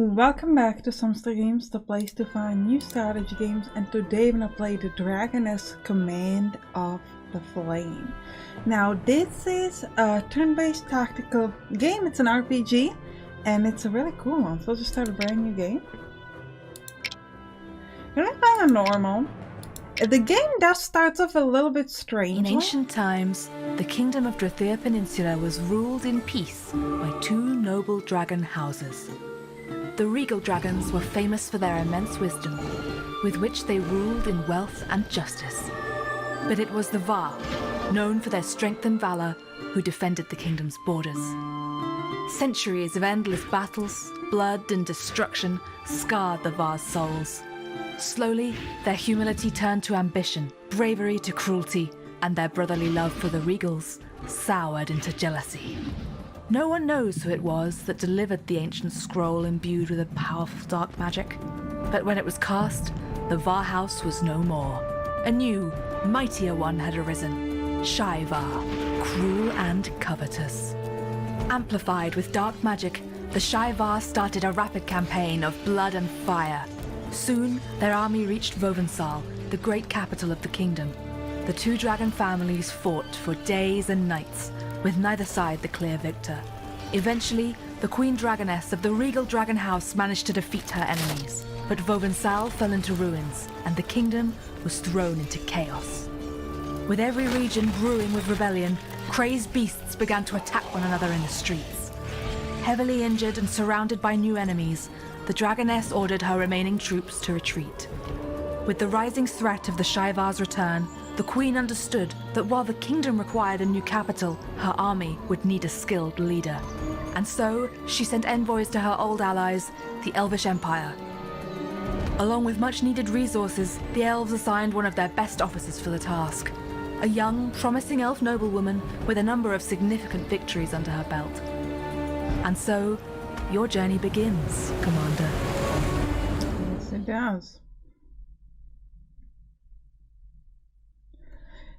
Welcome back to Sampstra Games, the place to find new strategy games, and today I'm gonna play the Dragoness Command of the Flame. Now this is a turn-based tactical game, it's an RPG, and it's a really cool one, so I'll just start a brand new game. We're not playing on normal. The game does start off a little bit strange. In ancient times, the kingdom of Drathea Peninsula was ruled in peace by two noble dragon houses. The regal dragons were famous for their immense wisdom, with which they ruled in wealth and justice. But it was the Var, known for their strength and valor, who defended the kingdom's borders. Centuries of endless battles, blood and destruction scarred the Var's souls. Slowly, their humility turned to ambition, bravery to cruelty, and their brotherly love for the regals soured into jealousy. No one knows who it was that delivered the ancient scroll imbued with a powerful dark magic. But when it was cast, the Var house was no more. A new, mightier one had arisen, Shai Var, cruel and covetous. Amplified with dark magic, the Shai Var started a rapid campaign of blood and fire. Soon, their army reached Vovensal, the great capital of the kingdom. The two dragon families fought for days and nights, with neither side the clear victor. Eventually, the Queen Dragoness of the Regal Dragon House managed to defeat her enemies, but Vovensal fell into ruins, and the kingdom was thrown into chaos. With every region brewing with rebellion, crazed beasts began to attack one another in the streets. Heavily injured and surrounded by new enemies, the Dragoness ordered her remaining troops to retreat. With the rising threat of the Shai Var's return, the Queen understood that while the kingdom required a new capital, her army would need a skilled leader. And so, she sent envoys to her old allies, the Elvish Empire. Along with much-needed resources, the elves assigned one of their best officers for the task. A young, promising elf noblewoman with a number of significant victories under her belt. And so, your journey begins, Commander. Yes, it does.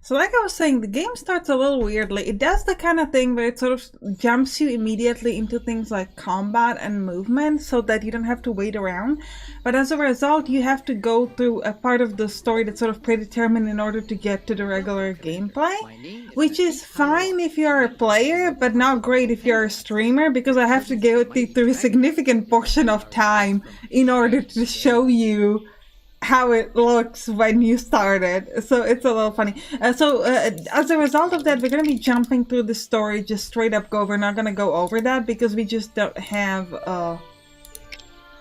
So like I was saying, the game starts a little weirdly. It does the kind of thing where it sort of jumps you immediately into things like combat and movement so that you don't have to wait around. But as a result, you have to go through a part of the story that's sort of predetermined in order to get to the regular gameplay. Which is fine if you're a player, but not great if you're a streamer, because I have to go through a significant portion of time in order to show you how it looks when you start it, so it's a little funny. As a result of that, we're going to be jumping through the story just straight up go. We're not going to go over that because we just don't have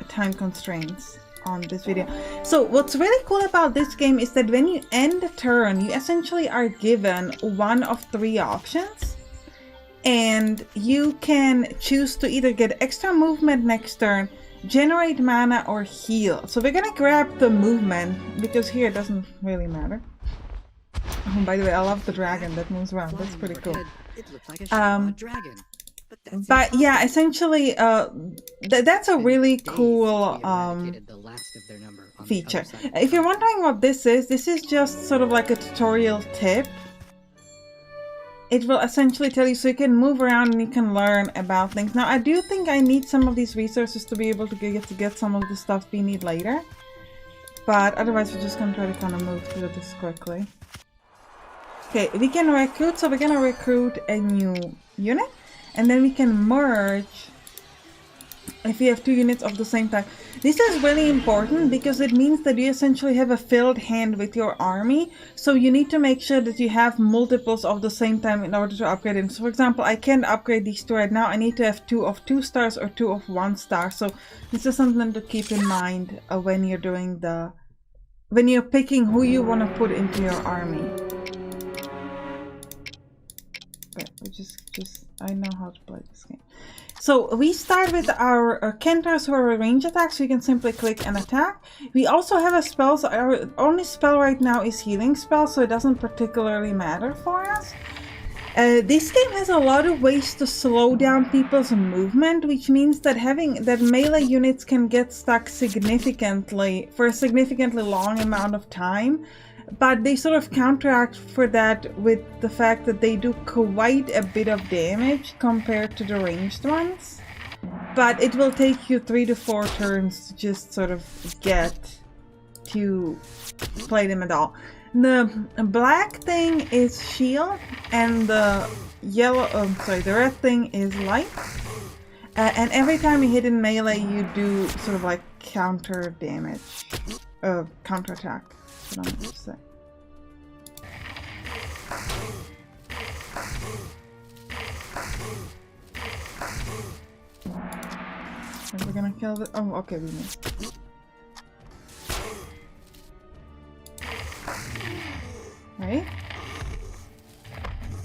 time constraints on this video. So what's really cool about this game is that when you end a turn, you essentially are given one of three options, and you can choose to either get extra movement next turn, generate mana, or heal. So we're gonna grab the movement because here it doesn't really matter. Oh, by the way, I love the dragon that moves around. That's pretty cool. But yeah, essentially that's a really cool feature. If you're wondering what this is just sort of like a tutorial tip. It will essentially tell you so you can move around and you can learn about things. Now, I do think I need some of these resources to be able to get some of the stuff we need later. But otherwise, we're just going to try to kind of move through this quickly. Okay, we can recruit. So we're going to recruit a new unit. And then we can merge if you have two units of the same type. This is really important because it means that you essentially have a filled hand with your army. So you need to make sure that you have multiples of the same time in order to upgrade them. So for example, I can't upgrade these two right now. I need to have two of 2 stars or 2 of 1 star. So this is something to keep in mind when you're doing when you're picking who you want to put into your army. Okay, I know how to play this game. So we start with our Kentars who are range attacks, so you can simply click and attack. We also have a spell, so our only spell right now is healing spell, so it doesn't particularly matter for us. This game has a lot of ways to slow down people's movement, which means that melee units can get stuck significantly for a significantly long amount of time. But they sort of counteract for that with the fact that they do quite a bit of damage compared to the ranged ones. but it will take you 3 to 4 turns to just sort of get to play them at all. The black thing is shield, and the the red thing is light. And every time you hit in melee, you do sort of like counter damage, counter attack. That's what I'm going to say. Are we gonna kill the? Oh, okay, we missed. Right?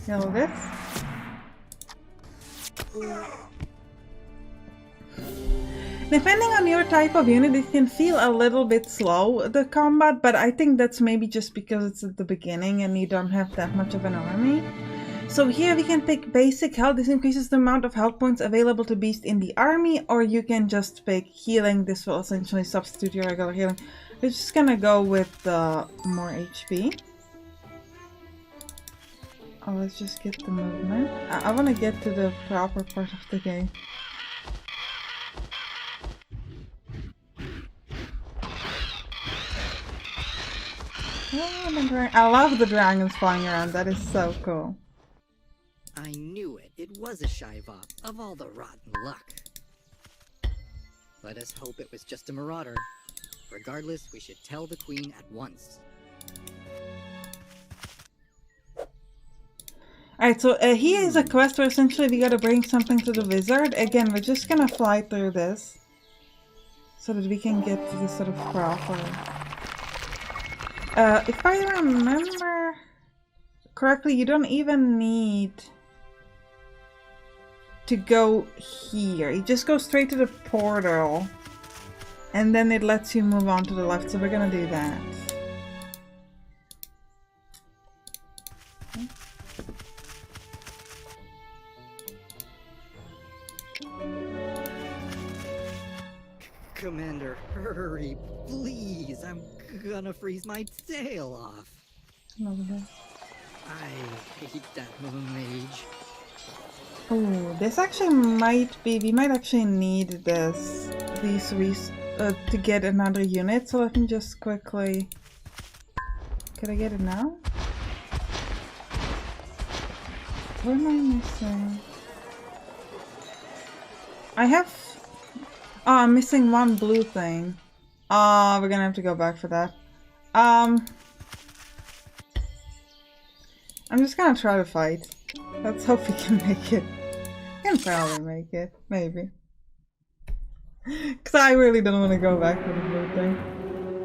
Kill this. Depending on your type of unit, it can feel a little bit slow, the combat, but I think that's maybe just because it's at the beginning and you don't have that much of an army. So here we can pick basic health. This increases the amount of health points available to beast in the army, or you can just pick healing. This will essentially substitute your regular healing. We're just gonna go with more HP. Oh, let's just get the movement. I want to get to the proper part of the game. Oh, I love the dragons flying around. That is so cool. I knew it. It was a Shiva, of all the rotten luck. Let us hope it was just a marauder. Regardless, we should tell the queen at once. Alright, so here is a quest where essentially we gotta bring something to the wizard. Again, we're just gonna fly through this so that we can get to the sort of proper... if I remember correctly, you don't even need to go here. You just go straight to the portal and then it lets you move on to the left, so we're gonna do that. Commander, hurry, please. I'm gonna freeze my tail off. I hate that mage. Oh, this actually might be... We might actually need this. To get another unit, so let me just quickly... Can I get it now? What am I missing? I have... Oh, I'm missing one blue thing. Oh, we're gonna have to go back for that. I'm just gonna try to fight. Let's hope we can make it. We can probably make it. Maybe. Because I really don't want to go back for the blue thing.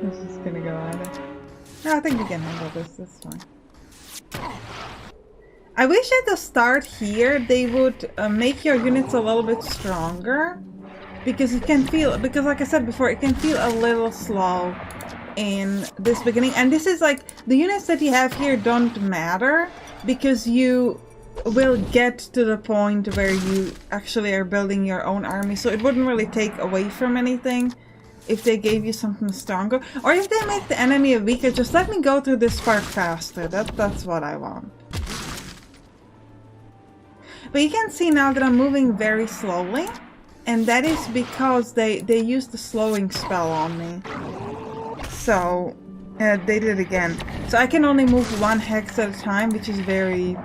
I'm just gonna go at it. No, I think we can handle this. That's fine. I wish at the start here they would make your units a little bit stronger. Because it can feel, because like I said before, it can feel a little slow in this beginning. And this is like, the units that you have here don't matter because you will get to the point where you actually are building your own army. So it wouldn't really take away from anything if they gave you something stronger. Or if they make the enemy weaker, just let me go through this part faster. That's what I want. But you can see now that I'm moving very slowly. And that is because they used the slowing spell on me. So, they did it again. So I can only move 1 hex at a time, which is very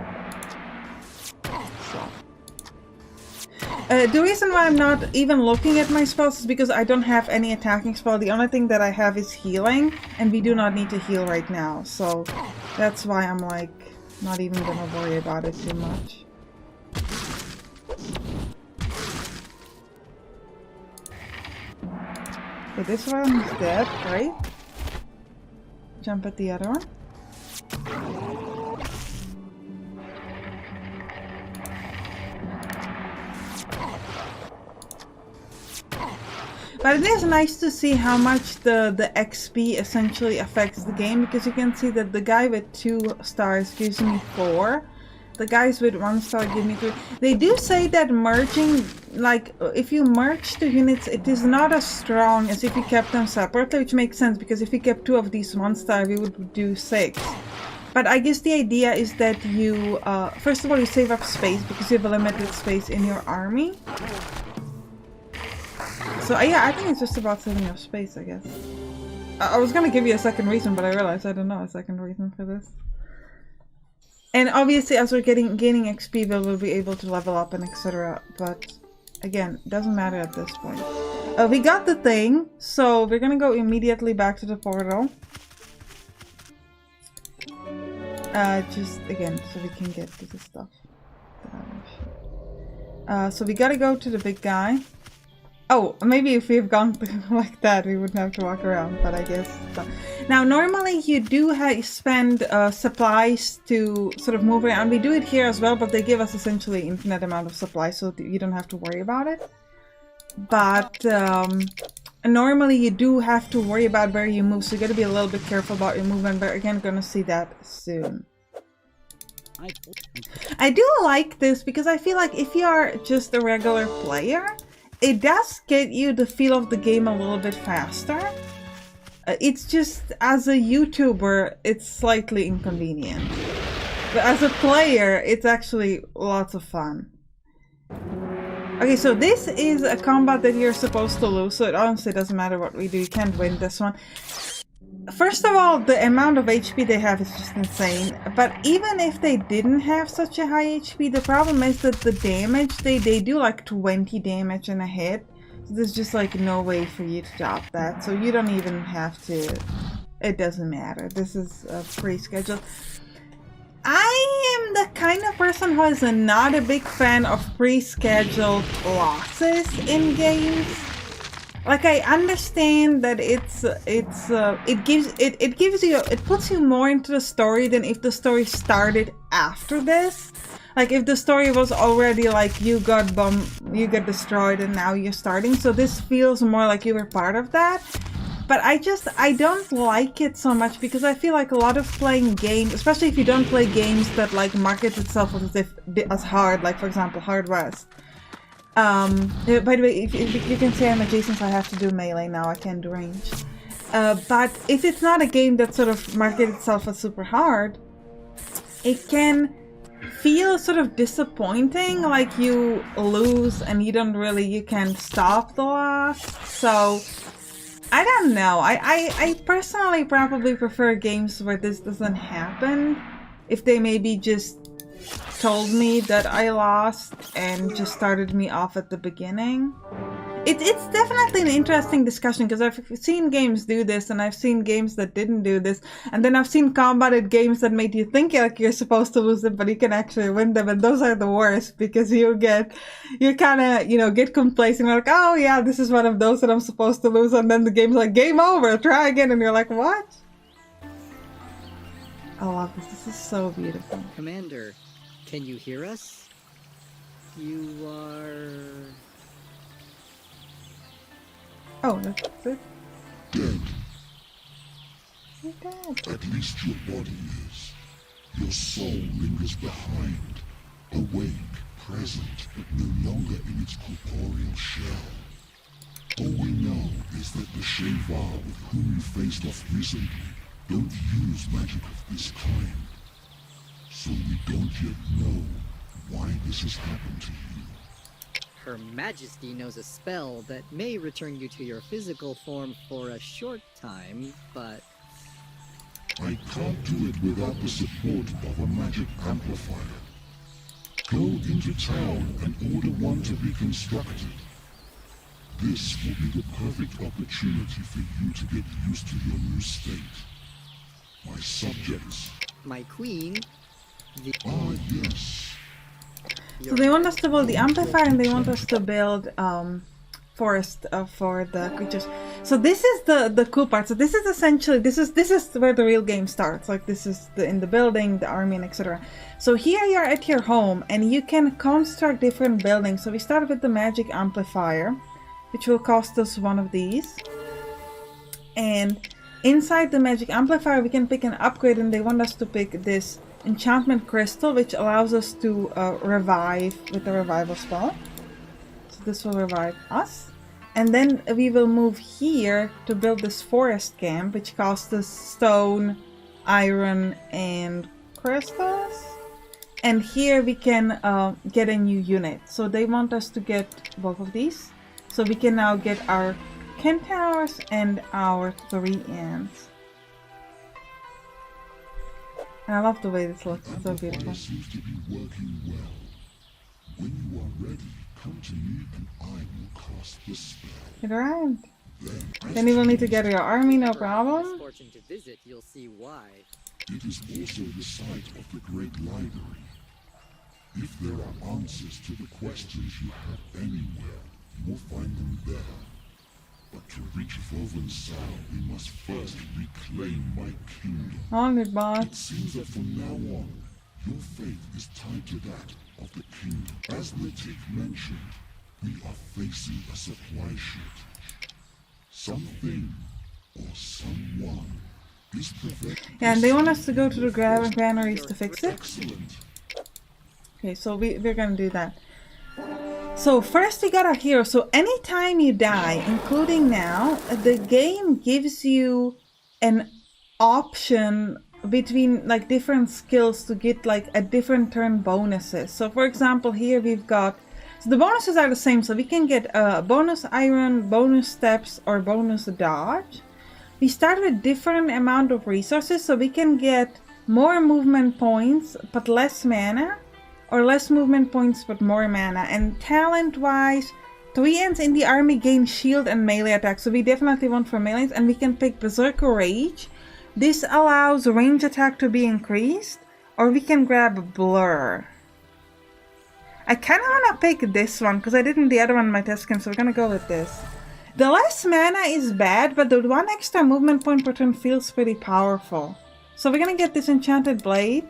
slow. The reason why I'm not even looking at my spells is because I don't have any attacking spell. The only thing that I have is healing, and we do not need to heal right now. So that's why I'm like, not even gonna worry about it too much. Okay, this one is dead, right? Jump at the other one. But it is nice to see how much the XP essentially affects the game, because you can see that the guy with 2 stars gives me 4. The guys with 1 star give me 3. They do say that merging, like, if you merge 2 units, it is not as strong as if you kept them separately, which makes sense, because if we kept 2 of these 1 star, we would do 6. But I guess the idea is that you, first of all, you save up space, because you have a limited space in your army. So yeah, I think it's just about saving up space, I guess. I was gonna give you a second reason, but I realized I don't know a second reason for this. And obviously, as we're gaining XP, we'll be able to level up and etc. But again, it doesn't matter at this point. We got the thing, so we're gonna go immediately back to the portal. Just again, so we can get to the stuff. So we gotta go to the big guy. Oh, maybe if we've gone like that, we wouldn't have to walk around, but I guess. Now, normally you do spend supplies to sort of move around. We do it here as well, but they give us essentially infinite amount of supplies, so you don't have to worry about it. But normally you do have to worry about where you move, so you gotta be a little bit careful about your movement, but again, gonna see that soon. I do like this because I feel like if you are just a regular player, it does get you the feel of the game a little bit faster. It's just, as a YouTuber, it's slightly inconvenient. But as a player, it's actually lots of fun. Okay, so this is a combat that you're supposed to lose, so it honestly doesn't matter what we do, you can't win this one. First of all, the amount of HP they have is just insane, but even if they didn't have such a high HP, the problem is that the damage, they do like 20 damage in a hit. So there's just like no way for you to top that, so you don't even have to, it doesn't matter. This is pre-scheduled. I am the kind of person who is not a big fan of pre-scheduled losses in games. Like, I understand that it puts you more into the story than if the story started after this. Like, if the story was already like you got destroyed and now you're starting, so this feels more like you were part of that. But I don't like it so much because I feel like a lot of playing games, especially if you don't play games that like market itself as hard, like for example Hard West. By the way, if you can say I'm adjacent, so I have to do melee now, I can't do range. But if it's not a game that sort of markets itself as super hard, it can feel sort of disappointing, like you lose and you can't stop the loss. So, I don't know, I personally probably prefer games where this doesn't happen. If they maybe just told me that I lost and just started me off at the beginning. It's definitely an interesting discussion because I've seen games do this and I've seen games that didn't do this, and then I've seen combated games that made you think like you're supposed to lose them but you can actually win them, and those are the worst because you kind of, you know, get complacent, like, oh yeah, this is one of those that I'm supposed to lose, and then the game's like, game over, try again, and you're like, what? I love this. This is so beautiful. Commander, can you hear us? You are... Oh, that's it. Dead. You're dead. At least your body is. Your soul lingers behind, awake, present, but no longer in its corporeal shell. All we know is that the Shevar with whom you faced off recently don't use magic of this kind. So we don't yet know why this has happened to you. Her Majesty knows a spell that may return you to your physical form for a short time, but... I can't do it without the support of a magic amplifier. Go into town and order one to be constructed. This will be the perfect opportunity for you to get used to your new state. My subjects. My queen... Ah, yes. So they want us to build the amplifier and they want us to build forest for the creatures. So this is the cool part. So this is essentially, this is where the real game starts. Like this is in the building, the army, and etc. So here you are at your home and you can construct different buildings. So we start with the magic amplifier, which will cost us one of these. And inside the magic amplifier we can pick an upgrade, and they want us to pick this enchantment crystal, which allows us to revive with the revival spell. So this will revive us. And then we will move here to build this forest camp, which costs us stone, iron, and crystals. And here we can get a new unit. So they want us to get both of these. So we can now get our centaurs and our 3 ants. And I love the way this looks. It's so beautiful. Seems to be working well. When you are ready, come to me and I will cast the spell. It arrived. Then you will need to gather your army, no For problem. misfortune to visit, you'll see why. It is also the site of the Great Library. If there are answers to the questions you have anywhere, you will find them there. But to reach Vovensal, we must first reclaim my kingdom. On it, It boss. seems that from now on, your fate is tied to that of the kingdom. As Matik mentioned, we are facing a supply shortage. Something or someone is preventing. Yeah, and they want us to go to the granaries to fix it. Excellent. Okay, so we're gonna do that. So first we got our hero. So anytime you die, including now, the game gives you an option between like different skills to get like a different turn bonuses. So for example, here we've got, so the bonuses are the same. So we can get bonus iron, bonus steps, or bonus dodge. We start with different amount of resources, so we can get more movement points but less mana, or less movement points but more mana. And talent wise, 3 ants in the army gain shield and melee attack, so we definitely want for melees. And we can pick Berserker Rage. This allows range attack to be increased, or we can grab Blur. I kind of want to pick this one because I didn't the other one in my test skin, so we're gonna go with this. The less mana is bad, but the 1 extra movement point per turn feels pretty powerful. So we're gonna get this Enchanted Blade.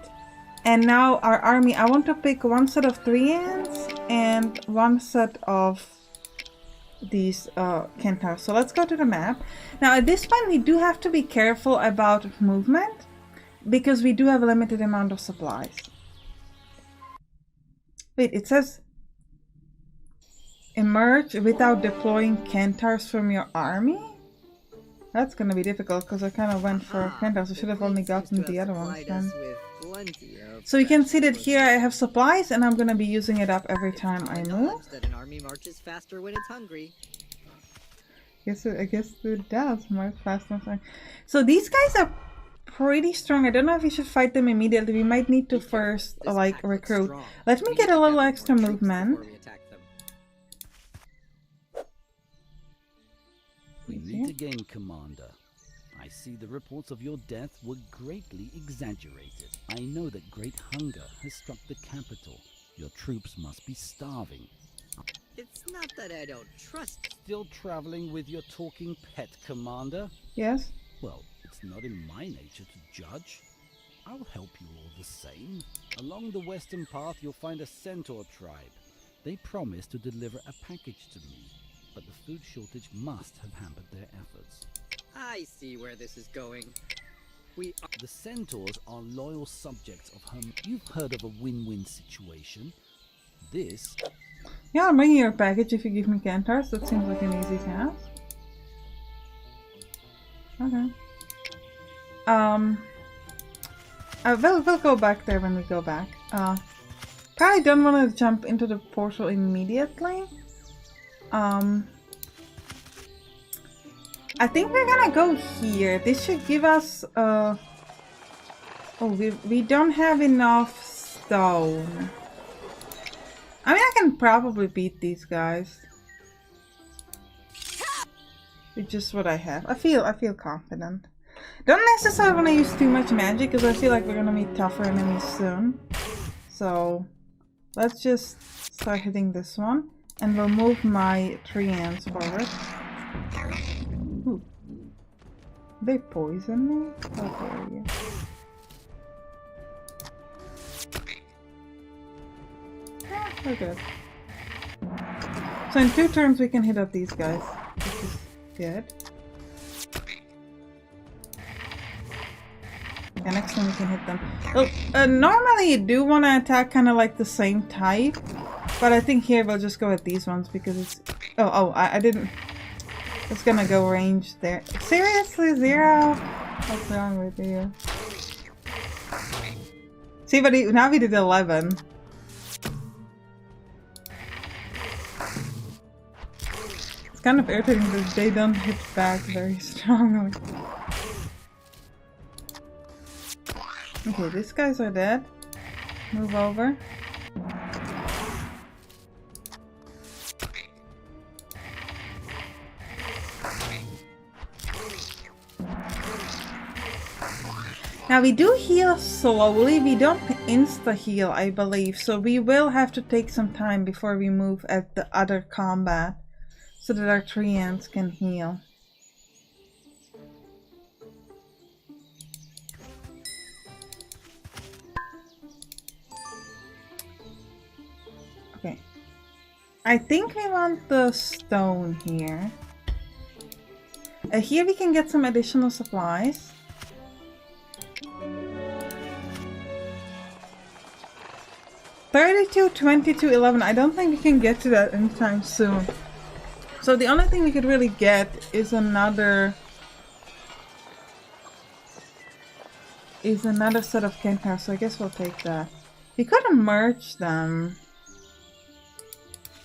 And now our army, I want to pick 1 set of 3 ants and 1 set of these centaurs. So let's go to the map. Now at this point we do have to be careful about movement because we do have a limited amount of supplies. Wait, it says emerge without deploying centaurs from your army? That's gonna be difficult because I kind of went for centaurs. I should have only gotten the other ones then. So you can see that here I have supplies and I'm gonna be using it up every time I move. That an army marches faster when it's hungry. I guess it does march faster. So these guys are pretty strong. I don't know if we should fight them immediately. We might need to first like recruit. Let me get a little extra movement. We meet again, Commander. I see the reports of your death were greatly exaggerated. I know that great hunger has struck the capital. Your troops must be starving. It's not that I don't trust. Still traveling with your talking pet, Commander? Yes. Well, it's not in my nature to judge. I'll help you all the same. Along the western path, you'll find a centaur tribe. They promised to deliver a package to me, but the food shortage must have hampered their efforts. I see where this is going. The centaurs are loyal subjects of her. You've heard of a win-win situation. This... Yeah, I'll bring you your package if you give me centaurs. That seems like an easy task. Okay. We'll go back there when we go back. Probably don't want to jump into the portal immediately. I think we're gonna go here. This should give us oh, we don't have enough stone. I mean, I can probably beat these guys. It's just what I have. I feel confident. Don't necessarily want to use too much magic because I feel like we're gonna meet tougher enemies soon. So let's just start hitting this one, and we'll move my 3 ants forward. Ooh. They poison me? How dare you? Ah, we're good. So in 2 turns we can hit up these guys, which is good. Yeah, next time we can hit them. Well, normally you do want to attack kind of like the same type, but I think here we'll just go with these ones because it's... I didn't... It's gonna go range there. Seriously, 0? What's wrong with you? See, but now we did 11. kind of irritating that they don't hit back very strongly. Okay, these guys are dead. Move over. Now we do heal slowly, we don't insta-heal I believe, so we will have to take some time before we move at the other combat so that our treants can heal. Okay, I think we want the stone here. Here we can get some additional supplies. $32, $22, $11. I don't think we can get to that anytime soon. So the only thing we could really get is another set of campfires. So I guess we'll take that. We could merge them.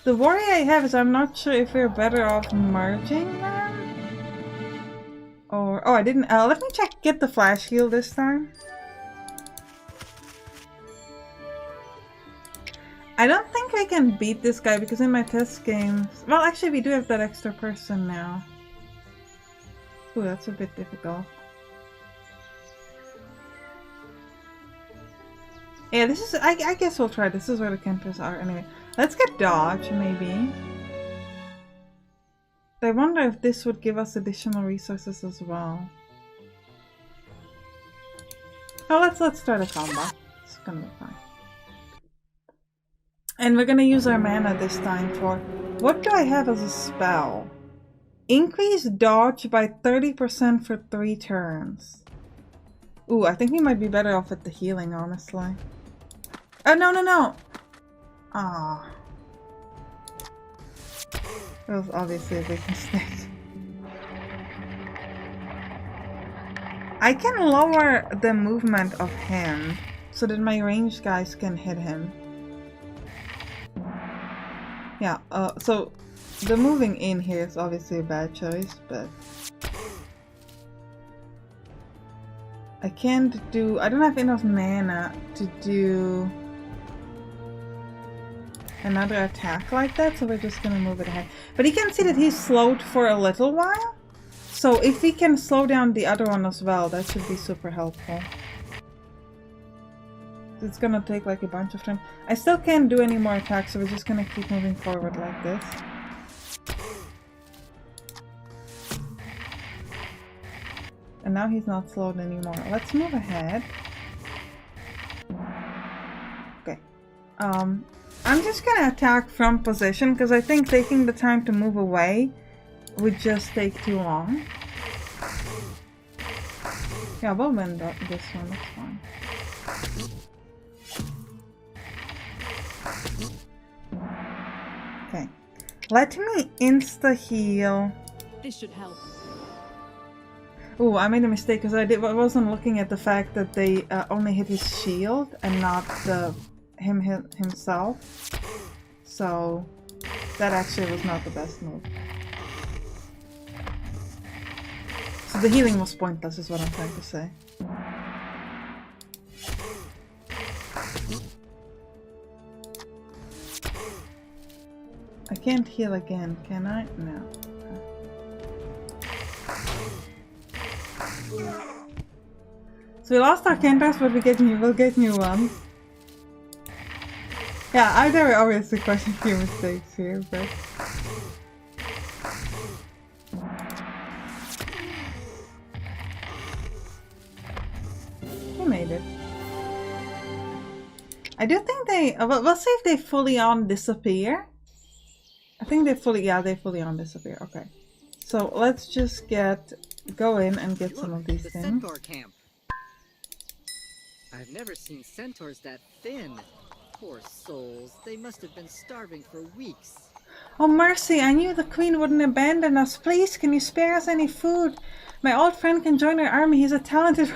The worry I have is I'm not sure if we're better off merging them. Or oh, I didn't. Let me check. Get the flash heal this time. I don't think we can beat this guy because in my test games... Well, actually we do have that extra person now. Ooh, that's a bit difficult. Yeah, this is... I guess we'll try. This is where the campers are anyway. Let's get dodge, maybe. I wonder if this would give us additional resources as well. Oh, let's start a combat. It's gonna be fine. And we're gonna use our mana this time for... What do I have as a spell? Increase dodge by 30% for 3 turns. Ooh, I think we might be better off at the healing, honestly. Oh, no! Ah. That was obviously a big mistake. I can lower the movement of him so that my ranged guys can hit him. Yeah, so the moving in here is obviously a bad choice, but I can't do... I don't have enough mana to do another attack like that, so we're just gonna move it ahead. But you can see that he's slowed for a little while, so if we can slow down the other one as well, that should be super helpful. It's gonna take like a bunch of time. I still can't do any more attacks, so we're just gonna keep moving forward like this. And now he's not slowed anymore. Let's move ahead. Okay. I'm just gonna attack from position because I think taking the time to move away would just take too long. Yeah, we'll win this one, that's fine. Okay, let me insta-heal. This should help. Ooh, I made a mistake because I wasn't looking at the fact that they only hit his shield and not himself. So that actually was not the best move. So the healing was pointless is what I'm trying to say. I can't heal again, can I? No. So we lost our campers, but we'll get new ones. Yeah, there were obviously quite a few mistakes here, but... We made it. I do think they... we'll see if they fully on disappear. I think they fully on disappear. Okay. So let's just go in and get some of these things. Centaur camp. I've never seen centaurs that thin. Poor souls. They must have been starving for weeks. Oh mercy, I knew the queen wouldn't abandon us. Please, can you spare us any food? My old friend can join our army. He's a talented...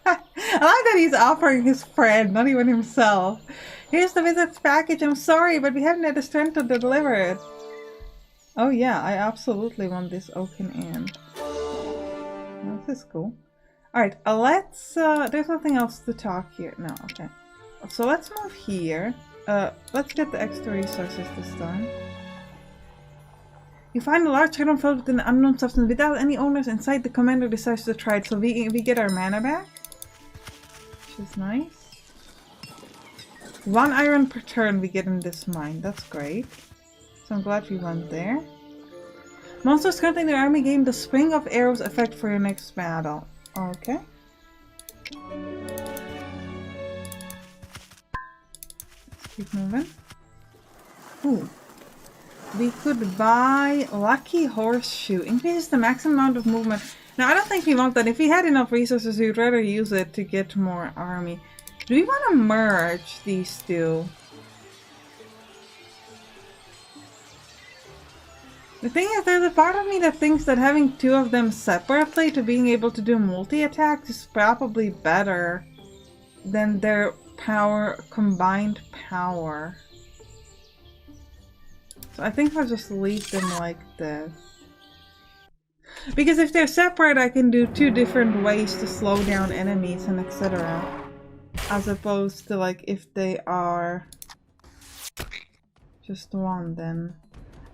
I like that he's offering his friend, not even himself. Here's the wizard's package. I'm sorry, but we haven't had the strength to deliver it. Oh yeah, I absolutely want this oaken inn. This is cool. Alright, let's, there's nothing else to talk here. No, okay. So let's move here. Let's get the extra resources this time. You find a large item filled with an unknown substance without any owners inside. The commander decides to try it, so we get our mana back, which is nice. 1 iron per turn we get in this mine. That's great. So I'm glad we went there. Monsters currently in your army gain the Spring of Arrows effect for your next battle. Okay. Let's keep moving. Ooh. We could buy Lucky Horseshoe. Increases the maximum amount of movement. Now, I don't think we want that. If we had enough resources, we'd rather use it to get more army. Do we want to merge these two? The thing is, there's a part of me that thinks that having 2 of them separately to being able to do multi-attacks is probably better than their combined power. So I think I'll just leave them like this. Because if they're separate, I can do 2 different ways to slow down enemies and etc. As opposed to like if they are just one then.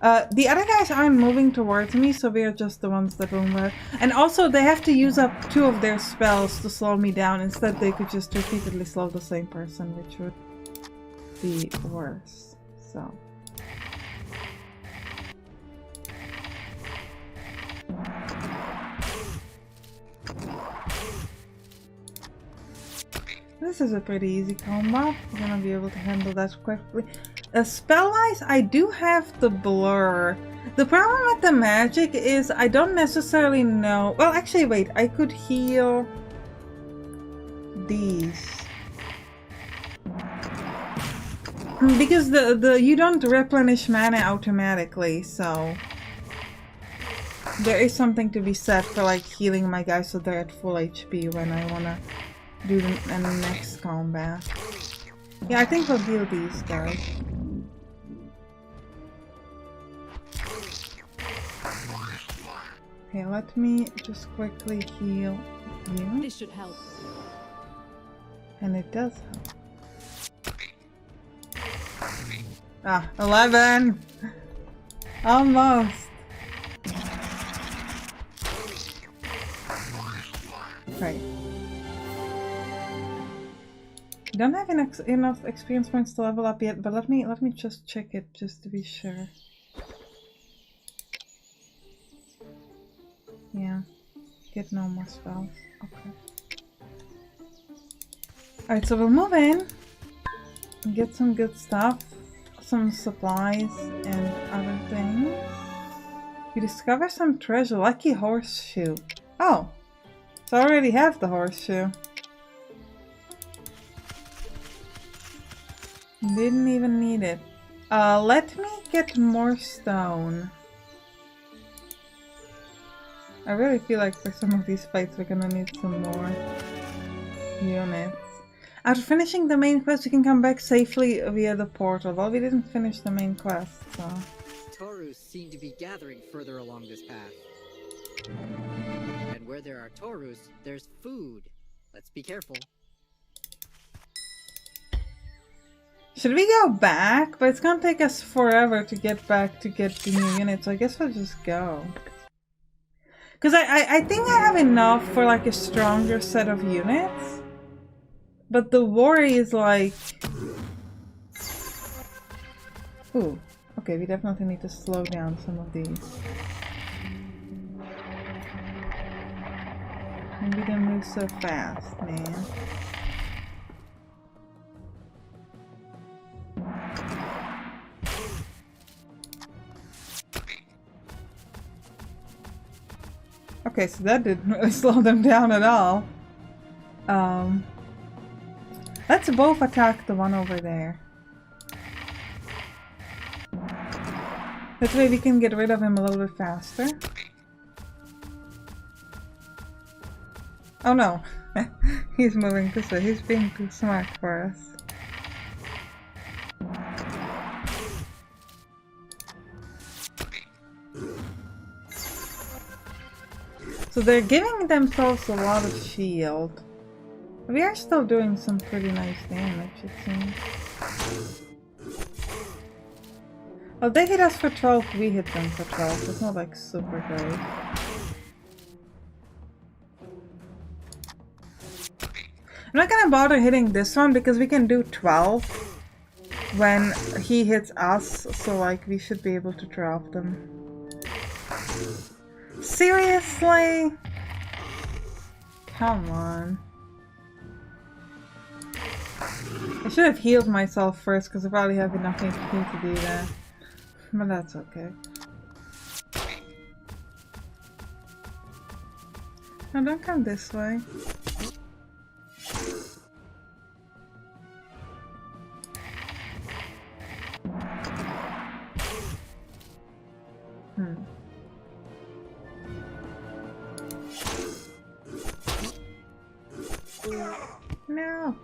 The other guys aren't moving towards me, so we are just the ones that will move. And also they have to use up 2 of their spells to slow me down. Instead they could just repeatedly slow the same person, which would be worse. So. This is a pretty easy combat. We're gonna be able to handle that quickly. Spell-wise, I do have the blur. The problem with the magic is I don't necessarily know... Well, actually, wait. I could heal these. Because you don't replenish mana automatically, so... There is something to be said for like healing my guys so they're at full HP when I wanna do the next combat. Yeah, I think we'll heal these guys. Okay, let me just quickly heal you. This should help. And it does help. Ah, 11! Almost! Right. Don't have enough experience points to level up yet, but let me just check it just to be sure. Yeah, get no more spells. Okay. Alright, so we'll move in and get some good stuff, some supplies and other things. You discover some treasure, Lucky Horseshoe. Oh, so I already have the horseshoe. Didn't even need it. Let me get more stone. I really feel like for some of these fights we're gonna need some more units. After finishing the main quest, we can come back safely via the portal. Well, we didn't finish the main quest, so... Taurus seem to be gathering further along this path. And where there are Taurus, there's food. Let's be careful. Should we go back? But it's gonna take us forever to get back to get the new units, so I guess we'll just go. Because I think I have enough for like a stronger set of units. But the worry is like... Ooh. Okay, we definitely need to slow down some of these. Maybe they move so fast, man. Okay, so that didn't really slow them down at all. Let's both attack the one over there. That way we can get rid of him a little bit faster. Oh no, he's moving this way. He's being too smart for us. So they're giving themselves a lot of shield. We are still doing some pretty nice damage, it seems. Well, they hit us for 12, we hit them for 12. It's not like super great. I'm not gonna bother hitting this one because we can do 12 when he hits us, so like we should be able to drop them. Seriously? Come on. I should have healed myself first because I probably have enough HP to do that. But that's okay. Now don't come this way. No.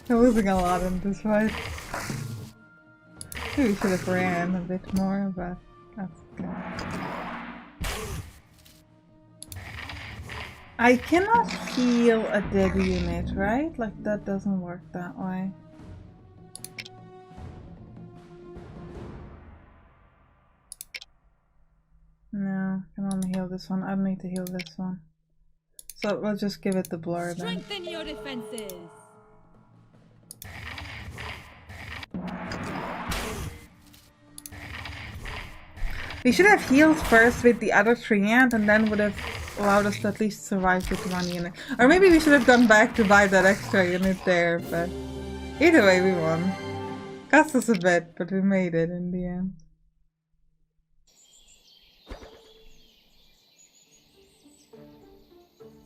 We're losing a lot in this fight. Maybe we should have ran a bit more, but that's okay. I cannot heal a dead unit, right? Like that doesn't work that way. No, I can only heal this one. I don't need to heal this one. So we'll just give it the blur then. Strengthen your defenses. We should have healed first with the other 3 ant and then would have allowed us to at least survive with 1 unit. Or maybe we should have gone back to buy that extra unit there, but either way we won. Cost us a bit, but we made it in the end.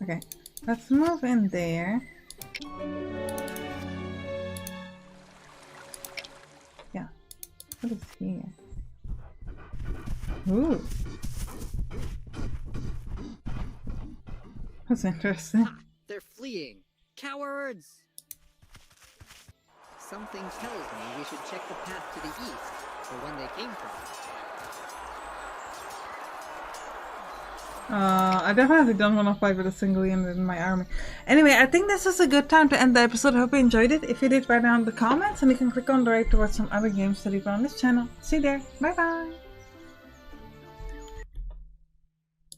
Okay, let's move in there. Yeah, what is here? Ooh. That's interesting. They're fleeing. Cowards! Something tells me we should check the path to the east, the one they came from. I definitely don't want to fight with a single unit in my army. Anyway, I think this is a good time to end the episode. Hope you enjoyed it. If you did, write down in the comments and you can click on the right to watch some other games that you put on this channel. See you there. Bye bye!